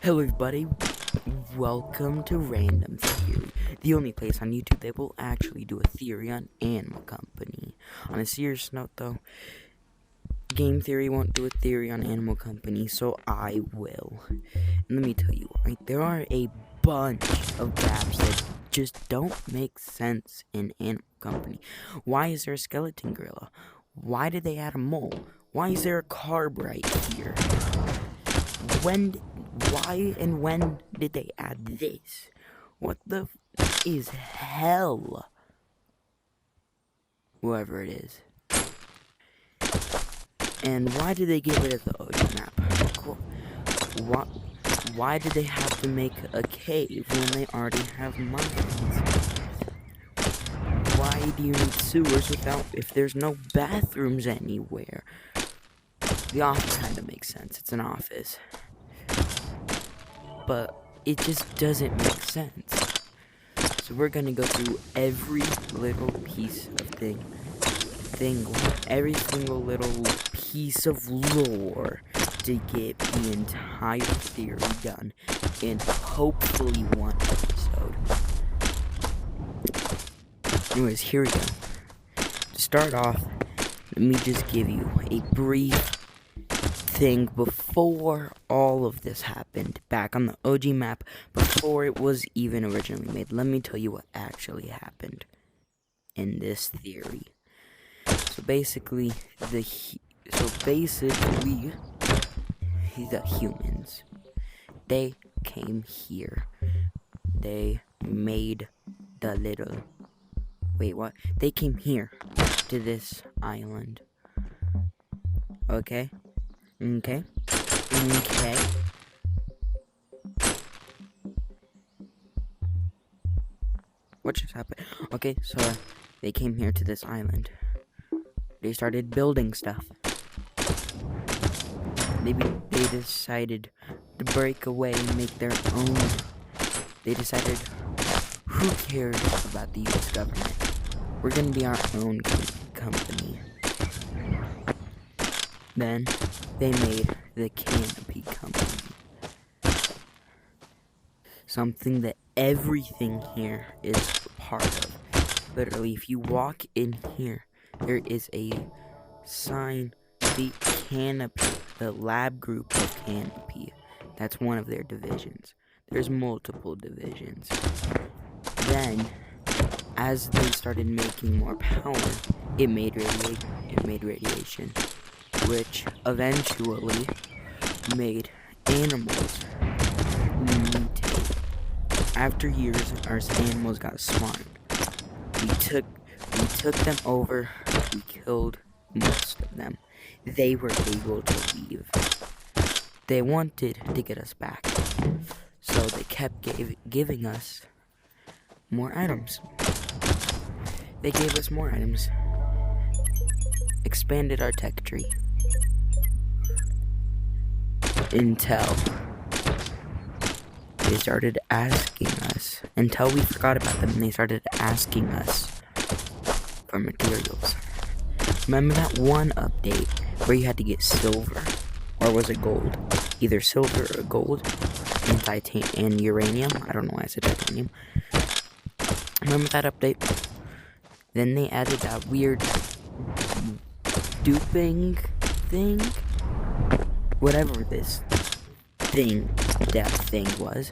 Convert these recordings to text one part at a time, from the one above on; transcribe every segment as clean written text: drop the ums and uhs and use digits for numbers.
Hello everybody, welcome to Random Theory, the only place on YouTube that will actually do a theory on Animal Company. On a serious note though, Game Theory won't do a theory on Animal Company, so I will. And let me tell you, there are a bunch of gaps that just don't make sense in Animal Company. Why is there a skeleton gorilla? Why did they add a mole? Why is there a carb right here? Why and when did they add this? What the is hell? Whoever it is. And why did they get rid of the OG map? Why did they have to make a cave when they already have mines? Why do you need sewers if there's no bathrooms anywhere? The office kind of makes sense. It's an office. But it just doesn't make sense. So we're gonna go through every little piece of every single little piece of lore to get the entire theory done in hopefully one episode. Anyways, here we go. To start off, let me just give you a brief thing before all of this happened, back on the OG map, before it was even originally made. Let me tell you what actually happened in this theory. So basically, the humans, they came here. They made the little. Wait, what? They came here to this island. Okay. What just happened? Okay, so they came here to this island. They started building stuff. They decided to break away and make their own. They decided, who cares about the US government? We're gonna be our own company. Then they made the Canopy Company. Something that everything here is part of. Literally, if you walk in here, there is a sign, the Canopy, the lab group of Canopy. That's one of their divisions. There's multiple divisions. Then, as they started making more power, it made radiation, which eventually made animals mutate. After years, our animals got smart. We took them over. We killed most of them. They were able to leave. They wanted to get us back, so they kept giving us more items. They gave us more items. Expanded our tech tree. Until they started asking us, until we forgot about them, and they started asking us for materials. Remember that one update where you had to get silver, or was it gold? Either silver or gold, and uranium. I don't know why I said titanium. Remember that update? Then they added that weird duping thing, whatever this that thing was.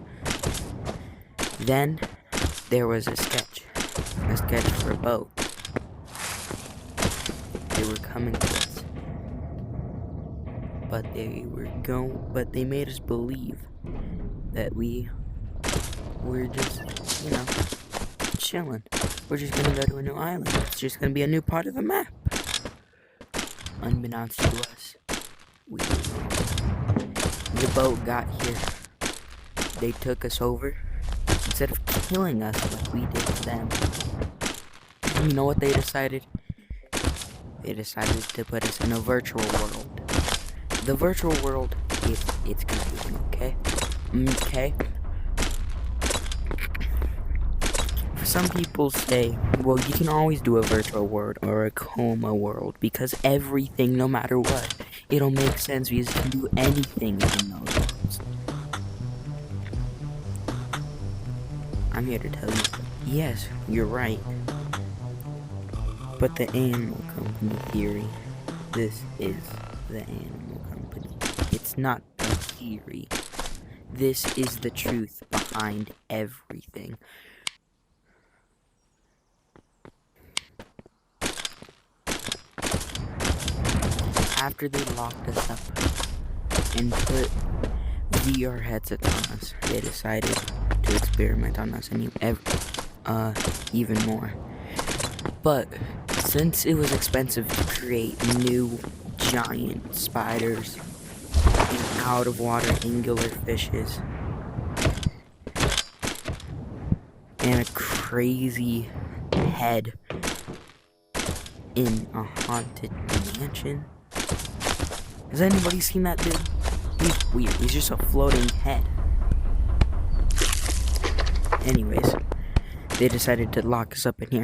Then there was a sketch for a boat. They were coming to us, but they made us believe that we were just, chilling. We're just gonna go to a new island. It's just gonna be a new part of the map. Unbeknownst to us, the boat got here. They took us over. Instead of killing us like we did to them, you know what they decided? They decided to put us in a virtual world. The virtual world, it's confusing, okay? Some people say, well, you can always do a virtual world or a coma world because everything, no matter what, it'll make sense because you can do anything in those worlds. I'm here to tell you, yes, you're right. But the Animal Company theory, this is the Animal Company. It's not a theory. This is the truth behind everything. After they locked us up and put VR headsets on us, they decided to experiment on us and even more. But since it was expensive to create new giant spiders and out of water angular fishes and a crazy head in a haunted mansion. Has anybody seen that dude? He's weird. He's just a floating head. Anyways, they decided to lock us up in here.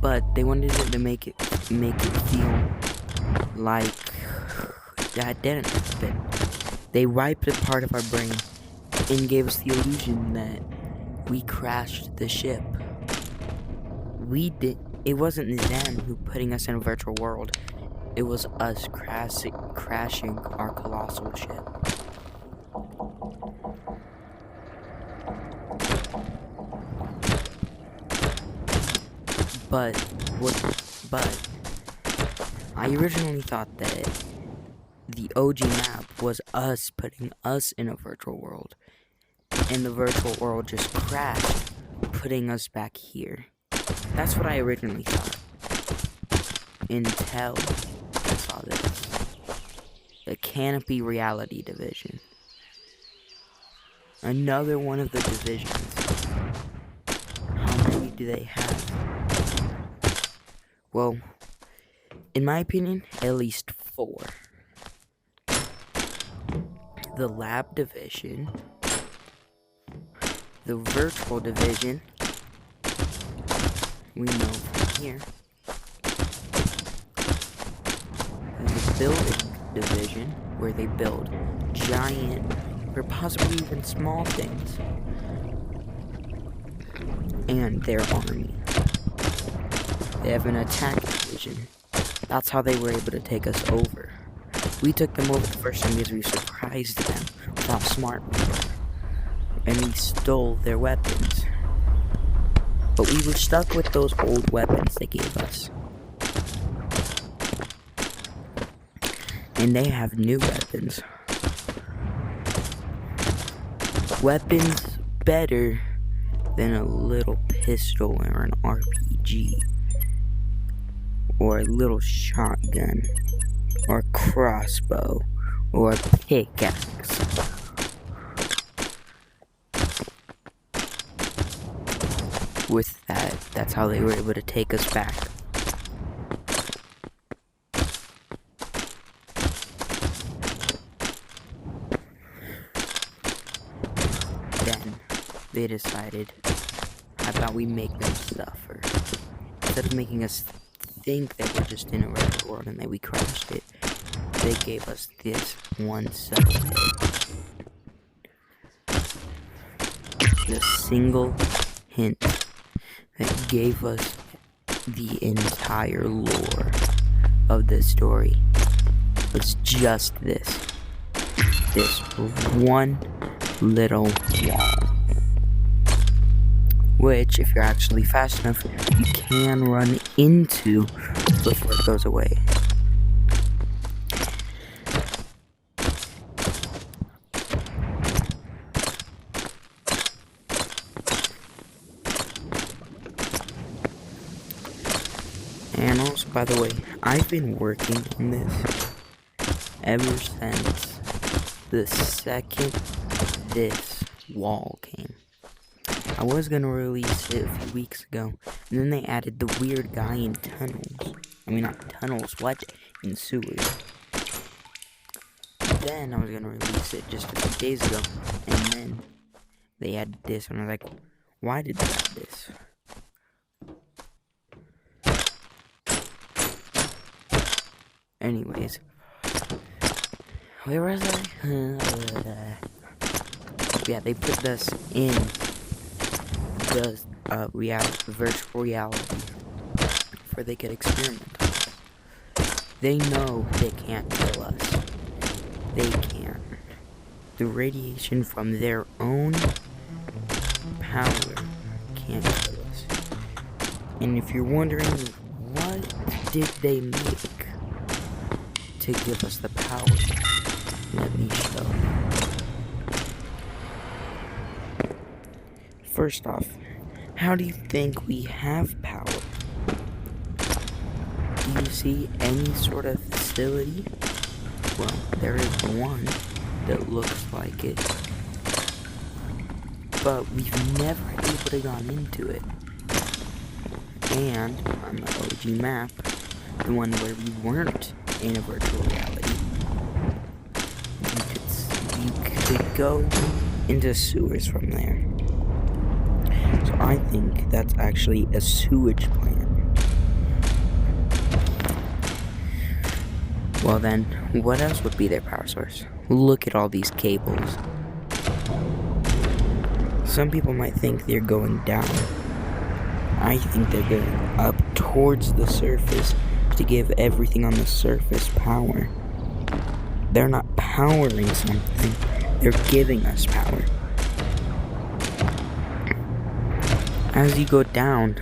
But they wanted it to make it feel like that didn't happen. They wiped a part of our brain and gave us the illusion that we crashed the ship. It wasn't them who putting us in a virtual world. It was us crashing our colossal ship. But I originally thought that the OG map was us putting us in a virtual world, and the virtual world just crashed, putting us back here. That's what I originally thought. Until I saw this. The Canopy Reality Division. Another one of the divisions. How many do they have? Well, in my opinion, at least 4. The Lab Division, the Virtual Division, we know from here, the Building Division, where they build giant, or possibly even small things, and their army. They have an Attack Division. That's how they were able to take us over. We took them over the first time because we surprised them with how smart we were. And we stole their weapons. But we were stuck with those old weapons they gave us. And they have new weapons. Weapons better than a little pistol or an RPG. Or a little shotgun. Or a crossbow. Or a pickaxe. With that, that's how they were able to take us back. Then, they decided, how about we make them suffer? Instead of making us think that we're just in a regular world and that we crashed it, they gave us this one subject. The single hint that gave us the entire lore of this story was just this one little wall, which, if you're actually fast enough, you can run into before it goes away. And also, by the way, I've been working on this ever since the second this wall came. I was gonna release it a few weeks ago, and then they added the weird guy in tunnels. I mean, not tunnels, what? In sewers. Then I was gonna release it just a few days ago, and then they added this, and I was like, why did they add this? Anyways, Where was I? Yeah, they put us in the virtual reality where they could experiment on us. They know they can't kill us. They can't. The radiation from their own power can't kill us. And if you're wondering, what did they make to give us the power? Let me show you. First off, how do you think we have power? Do you see any sort of facility? Well, there is one that looks like it, but we've never able to gone into it. And on the OG map, the one where we weren't in a virtual reality, you could go into sewers from there. So I think that's actually a sewage plant. Well then, what else would be their power source? Look at all these cables. Some people might think they're going down. I think they're going up towards the surface to give everything on the surface power. They're not powering something, they're giving us power. As you go down,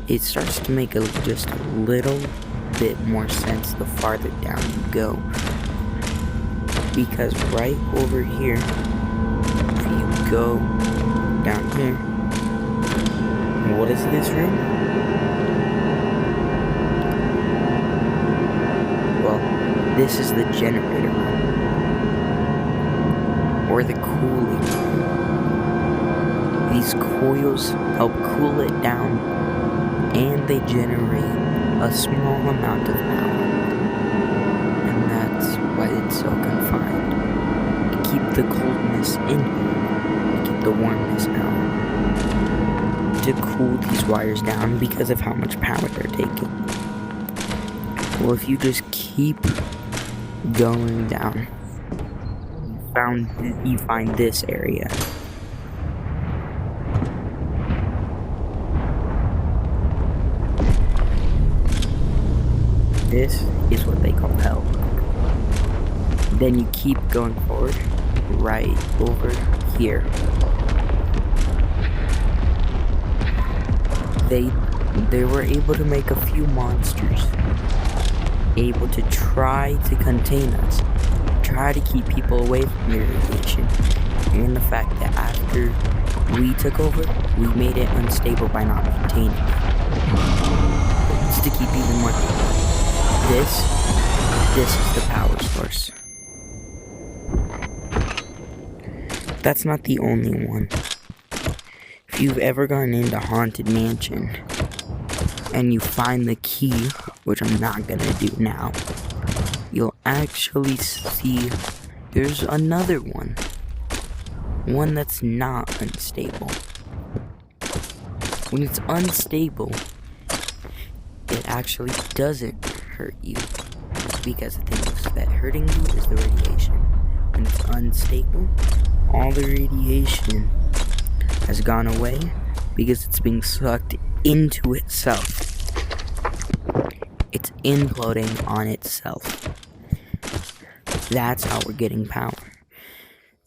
it starts to make just a little bit more sense the farther down you go. Because right over here, if you go down here, what is this room? Well, this is the generator room. Or the cooling room. These coils help cool it down, and they generate a small amount of power. And that's why it's so confined. To keep the coldness in here, to keep the warmness out. To cool these wires down because of how much power they're taking. Well, if you just keep going down, you find this area. This is what they call hell. Then you keep going forward, right over here. They were able to make a few monsters, able to try to contain us, try to keep people away from the radiation, and the fact that after we took over, we made it unstable by not maintaining it. Just to keep even more people. This is the power source. That's not the only one. If you've ever gone into Haunted Mansion and you find the key, which I'm not gonna do now, you'll actually see there's another one. One that's not unstable. When it's unstable, it actually doesn't hurt you, because the thing that hurting you is the radiation. When it's unstable, all the radiation has gone away because it's being sucked into itself. It's imploding on itself. That's how we're getting power.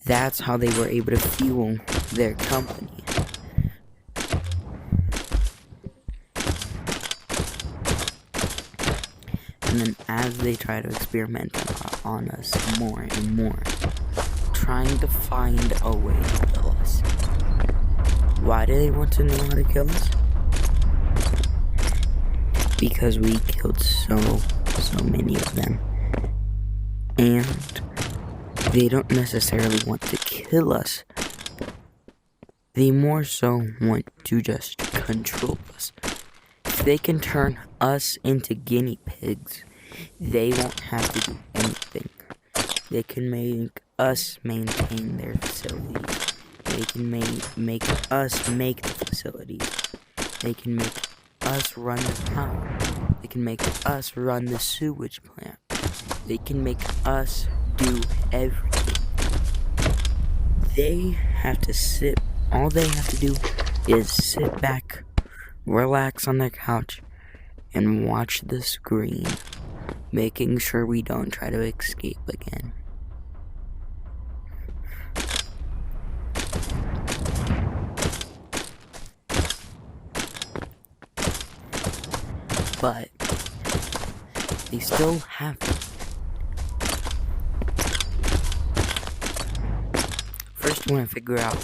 That's how they were able to fuel their company. And then as they try to experiment on us more and more, trying to find a way to kill us. Why do they want to know how to kill us? Because we killed so many of them. And they don't necessarily want to kill us. They more so want to just control us. If they can turn us into guinea pigs, they won't have to do anything. They can make us maintain their facilities. They can make us make the facilities. They can make us run the power. They can make us run the sewage plant. They can make us do everything. All they have to do is sit back, relax on their couch, and watch the screen, making sure we don't try to escape again. But they still have it. First, you want to figure out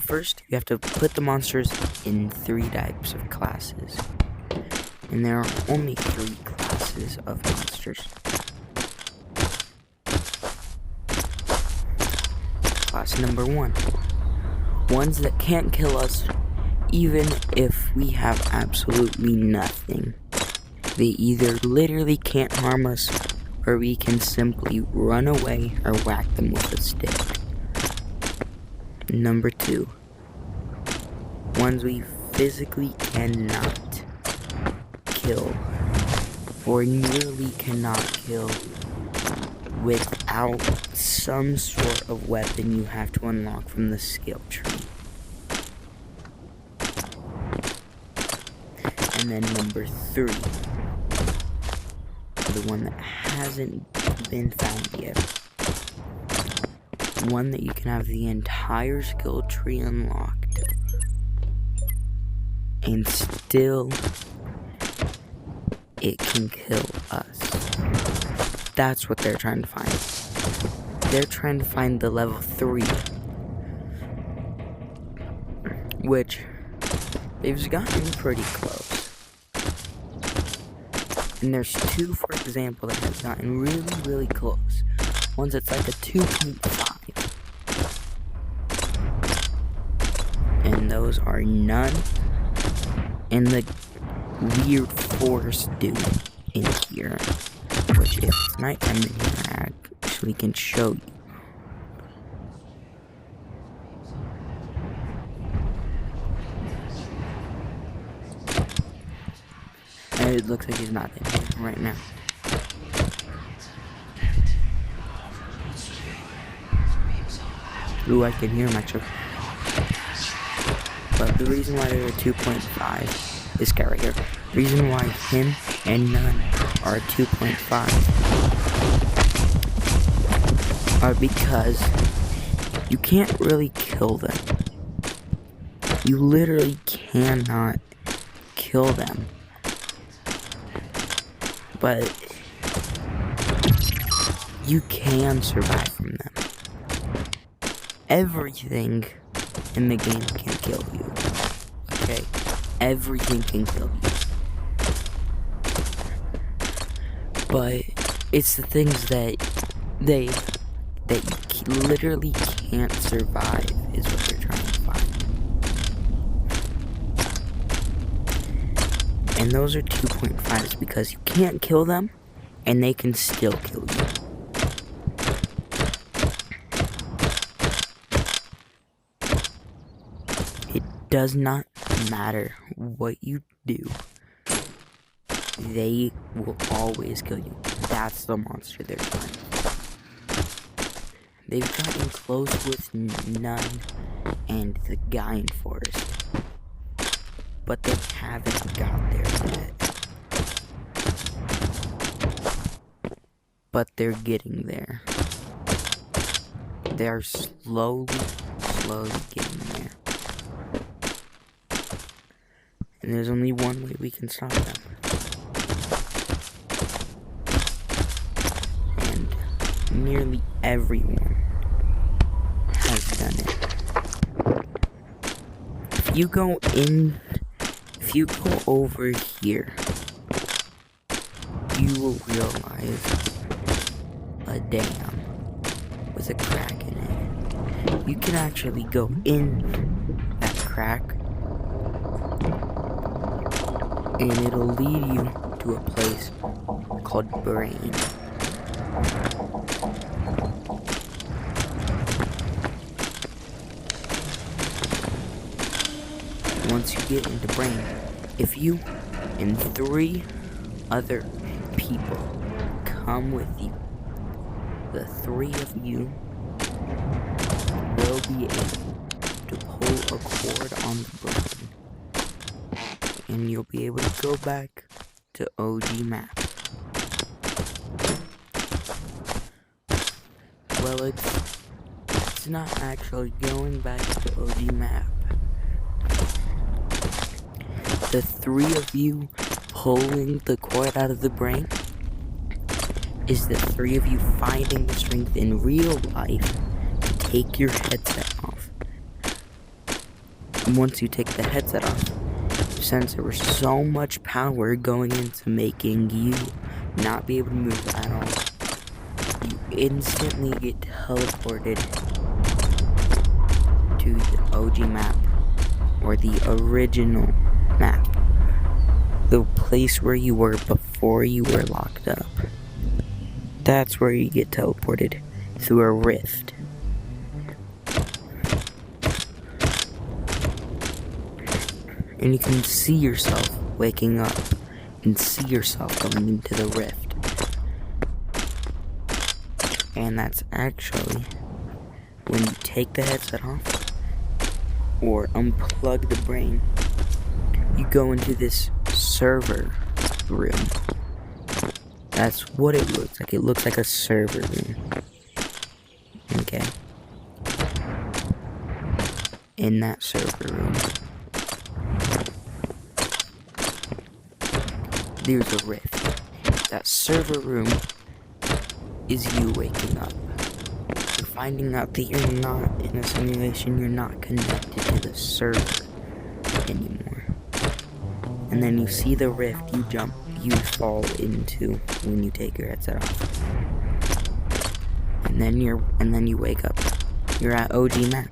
First, you have to put the monsters in 3 types of classes. And there are only 3 classes of monsters. Class number 1. Ones that can't kill us even if we have absolutely nothing. They either literally can't harm us, or we can simply run away or whack them with a stick. Number 2. Ones we physically cannot kill, or nearly cannot kill, without some sort of weapon you have to unlock from the skill tree. And then number 3, the one that hasn't been found yet. One that you can have the entire skill tree unlocked, and still it can kill us. That's what they're trying to find. They're trying to find the level 3, which they've gotten pretty close. And there's 2, for example, that have gotten really, really close. One's that's like a 2.5. And those are Nun and the weird forest dude in here. Which, if it's nighttime in here, I actually can show you. And it looks like he's not in here right now. Ooh, I can hear him actually. But the reason why they're 2.5, this guy right here, the reason why him and Nun are 2.5 are because you can't really kill them. You literally cannot kill them. But you can survive from them. Everything in the game can kill you. Okay? Everything can kill you. But it's the things that you literally can't survive is what they're trying to find. And those are 2.5s because you can't kill them and they can still kill you. It does not matter what you do. They will always kill you. That's the monster they're trying to find. They've gotten close with Nun and the guy in Forest, but they haven't got there yet. But they're getting there. They're slowly getting there. And there's only one way we can stop them. And nearly everyone has done it. If you go over here, you will realize a dam with a crack in it. You can actually go in that crack, and it'll lead you to a place called Brain. Once you get into Brain, if you and 3 other people come with you, the three of you will be able to pull a cord on the brain, and you'll be able to go back to OG map. Well, it's not actually going back to OG map. The three of you pulling the cord out of the brain is the three of you finding the strength in real life to take your headset off. And once you take the headset off, since there was so much power going into making you not be able to move at all, you instantly get teleported to the OG map, or the original map, the place where you were before you were locked up. That's where you get teleported, through a rift. And you can see yourself waking up and see yourself going into the rift. And that's actually when you take the headset off or unplug the brain, you go into this server room. That's what it looks like. It looks like a server room. Okay. In that server room, there's a rift. That server room is you waking up. You're finding out that you're not in a simulation, you're not connected to the server anymore. And then you see the rift you fall into when you take your headset off. And then you wake up. You're at OG map.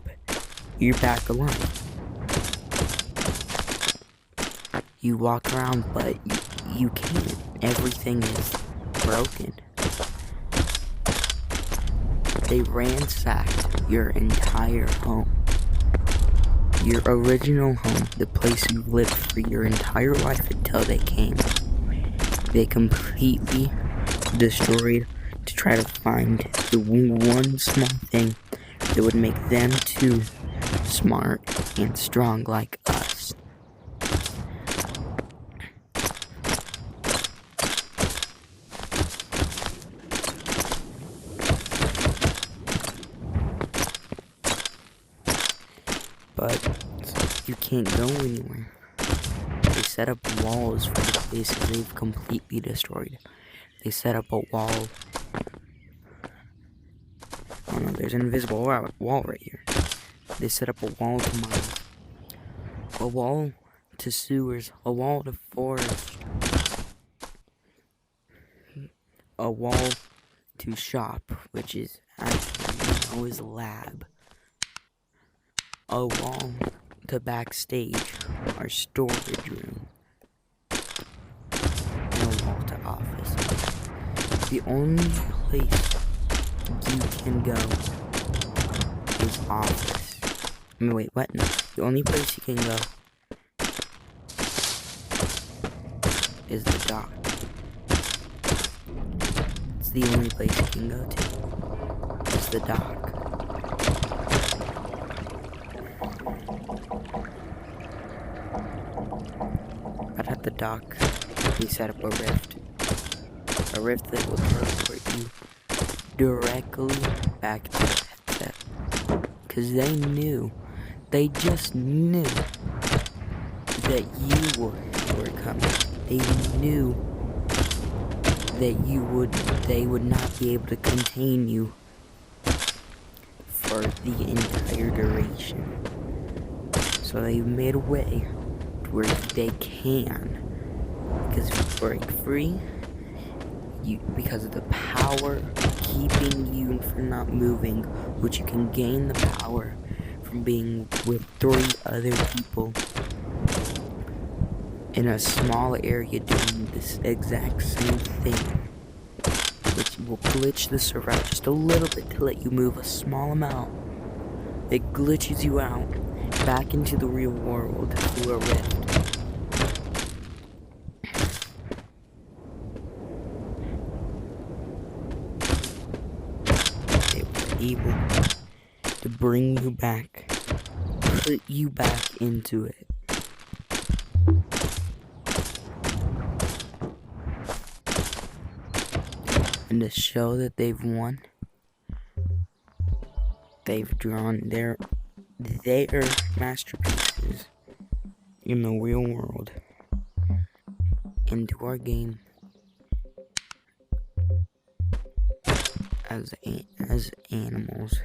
You're back alive. You walk around, but you can't. Everything is broken. They ransacked your entire home. Your original home, the place you lived for your entire life until they came. They completely destroyed to try to find the one small thing that would make them too smart and strong like us. But you can't go anywhere. They set up walls for the places they've completely destroyed. They set up a wall. Oh no, there's an invisible wall right here. They set up a wall to mine, a wall to sewers, a wall to forest, a wall to shop, which is actually his lab. A wall to backstage, our storage room, and a wall to office. The only place you can go is office. I mean, wait, what? No. The only place you can go is the dock. It's the only place you can go to. It's the dock. But at the dock, we set up a rift. A rift that will teleport you directly back to the headset. Because they just knew that you were coming. They knew that they would not be able to contain you for the entire duration. So they made a way where they can, because if you break free, because of the power keeping you from not moving, which you can gain the power from being with 3 other people in a small area doing this exact same thing, which will glitch the server out just a little bit to let you move a small amount. It glitches you out back into the real world through a rift. able to bring you back, put you back into it. And to show that they've won, they've drawn their masterpieces in the real world into our game as animals.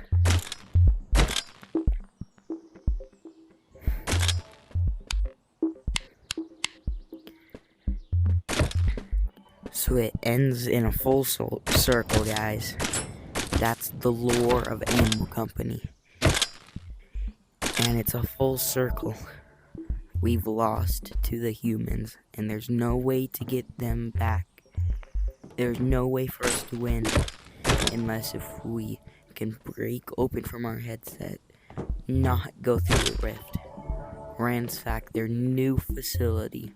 So it ends in a full circle, guys. That's the lore of Animal Company. And it's a full circle. We've lost to the humans, and there's no way to get them back. There's no way for us to win unless if we can break open from our headset, not go through the rift, ransack their new facility,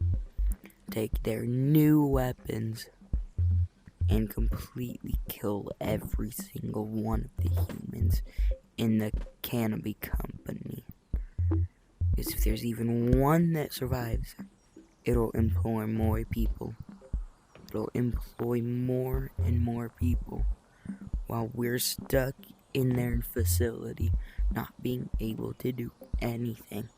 take their new weapons, and completely kill every single one of the humans in the Canopy Company. Because if there's even one that survives, it'll employ more people. It'll employ more and more people while we're stuck in their facility, not being able to do anything.